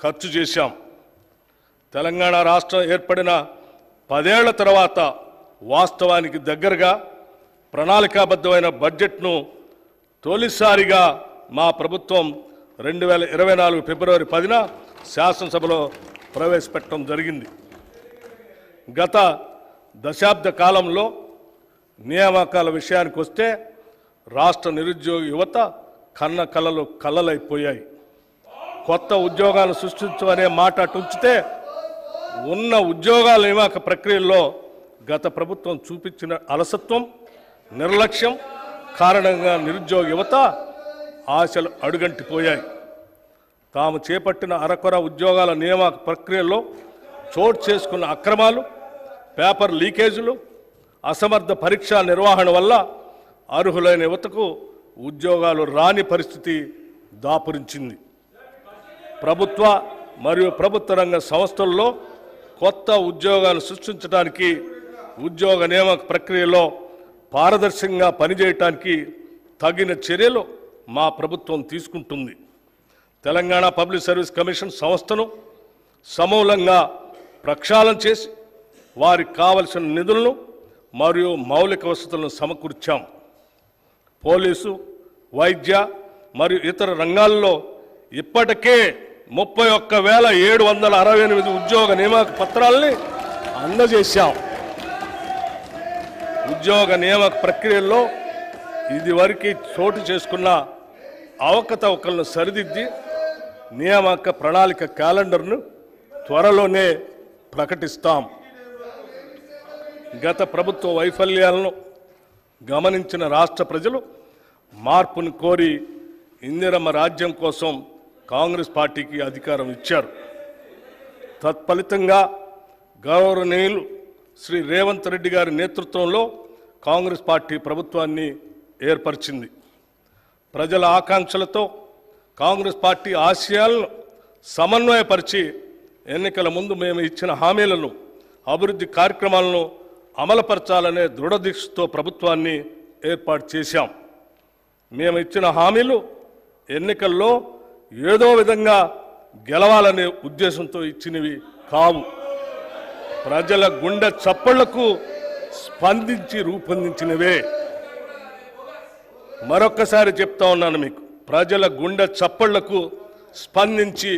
ఖర్చు చేశాం. తెలంగాణ రాష్ట్రం ఏర్పడిన 10 ఏళ్ల తర్వాత వాస్తవానికి దగ్గరగా ప్రణాళికాబద్ధమైన బడ్జెట్ను తొలిసారిగా మా ప్రభుత్వం 2024 ఫిబ్రవరి 10న శాసనసభలో ప్రవేశపెట్టడం జరిగింది. గత దశాబ్ద కాలంలో నియామకాల విషయానికి వస్తే రాష్ట్ర నిరుద్యోగ యువత కన్న కలలు కలలైపోయాయి. కొత్త ఉద్యోగాలు సృష్టించమనే మాట ఉంచితే ఉన్న ఉద్యోగాల నియామక ప్రక్రియల్లో గత ప్రభుత్వం చూపించిన అలసత్వం, నిర్లక్ష్యం కారణంగా నిరుద్యోగ యువత ఆశలు అడుగంటిపోయాయి. తాము చేపట్టిన అరకొర ఉద్యోగాల నియామక ప్రక్రియల్లో చోటు చేసుకున్న అక్రమాలు, పేపర్ లీకేజీలు, అసమర్థ పరీక్షా నిర్వహణ వల్ల అర్హులైన యువతకు ఉద్యోగాలు రాని పరిస్థితి దాపురించింది. ప్రభుత్వ మరియు ప్రభుత్వ రంగ సంస్థల్లో కొత్త ఉద్యోగాలు సృష్టించడానికి, ఉద్యోగ నియామక ప్రక్రియలో పారదర్శకంగా పనిచేయటానికి తగిన చర్యలు మా ప్రభుత్వం తీసుకుంటుంది. తెలంగాణ పబ్లిక్ సర్వీస్ కమిషన్ సంస్థను సమూలంగా ప్రక్షాళన చేసి వారికి కావలసిన నిధులను మరియు మౌలిక వసతులను సమకూర్చాం. పోలీసు, వైద్య మరియు ఇతర రంగాల్లో ఇప్పటికే 31,768 ఉద్యోగ నియామక పత్రాలని అందజేశాం. ఉద్యోగ నియామక ప్రక్రియల్లో ఇదివరకు చోటు చేసుకున్న అవకతవకలను సరిదిద్ది నియామక ప్రణాళిక క్యాలెండర్ను త్వరలోనే ప్రకటిస్తాం. గత ప్రభుత్వ వైఫల్యాలను గమనించిన రాష్ట్ర ప్రజలు మార్పును కోరి ఇందిరమ్మ రాజ్యం కోసం కాంగ్రెస్ పార్టీకి అధికారం ఇచ్చారు. తత్ఫలితంగా గౌరవనీయులు శ్రీ రేవంత్ రెడ్డి గారి నేతృత్వంలో కాంగ్రెస్ పార్టీ ప్రభుత్వాన్ని ఏర్పరిచింది. ప్రజల ఆకాంక్షలతో కాంగ్రెస్ పార్టీ ఆశయాలను సమన్వయపరిచి ఎన్నికల ముందు మేము ఇచ్చిన హామీలను, అభివృద్ధి కార్యక్రమాలను అమలుపరచాలనే దృఢదీక్షతో ప్రభుత్వాన్ని ఏర్పాటు చేశాం. మేము ఇచ్చిన హామీలు ఎన్నికల్లో ఏదో విధంగా గెలవాలనే ఉద్దేశంతో ఇచ్చినవి కావు. ప్రజల గుండె చప్పళ్లకు స్పందించి రూపొందించినవే. మరొక్కసారి చెప్తా ఉన్నాను మీకు, ప్రజల గుండె చప్పళ్లకు స్పందించి